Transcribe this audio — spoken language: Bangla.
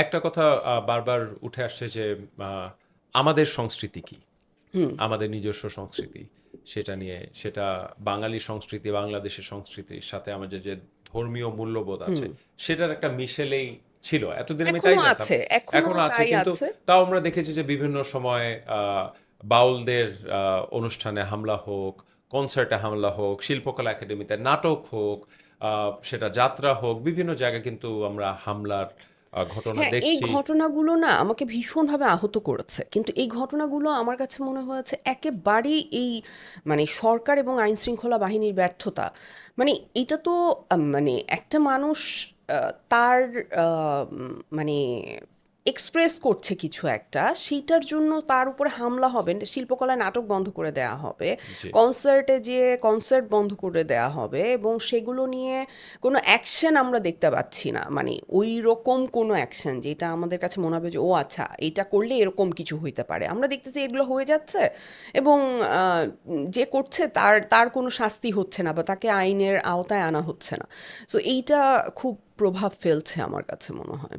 একটা কথা বারবার উঠে আসছে যে আমাদের সংস্কৃতি কি, আমাদের নিজস্ব সংস্কৃতি, সেটা নিয়ে, সেটা বাঙালি সংস্কৃতি, বাংলাদেশের সংস্কৃতির সাথে আমাদের যে ধর্মীয় মূল্যবোধ আছে সেটার একটা মিশেলেই ছিল এতদিন, আমি তাই এখনো জানতাম। আছে, এখনো এখনো আছে, তাই কিন্তু আছে। তাও আমরা দেখেছি যে বিভিন্ন সময় বাউলদের অনুষ্ঠানে হামলা হোক, কনসার্টে হামলা হোক, শিল্পকলা একাডেমিতে নাটক হোক, সেটা যাত্রা হোক, বিভিন্ন জায়গায় কিন্তু আমরা হামলার ঘটনা হ্যাঁ, এই দেখছি। ঘটনাগুলো না আমাকে ভীষণভাবে আহত করেছে। কিন্তু এই ঘটনাগুলো আমার কাছে মনে হয়েছে একেবারেই এই মানে সরকার এবং আইন শৃঙ্খলা বাহিনীর ব্যর্থতা। মানে এটা তো মানে একটা মানুষ তার মানে এক্সপ্রেস করছে কিছু একটা, সেইটার জন্য তার উপরে হামলা হবে, শিল্পকলায় নাটক বন্ধ করে দেয়া হবে, জি। কনসার্টে যেয়ে কনসার্ট বন্ধ করে দেয়া হবে, এবং সেগুলো নিয়ে কোনো অ্যাকশন আমরা দেখতে পাচ্ছি না। মানে ওই রকম কোনো অ্যাকশন যেটা আমাদের কাছে মনে হবে যে ও আচ্ছা এটা করলে এরকম কিছু হইতে পারে, আমরা দেখতেছি এগুলো হয়ে যাচ্ছে। এবং যে করছে তার তার কোনো শাস্তি হচ্ছে না বা তাকে আইনের আওতায় আনা হচ্ছে না। সো এইটা খুব প্রভাব ফেলছে আমার কাছে মনে হয়।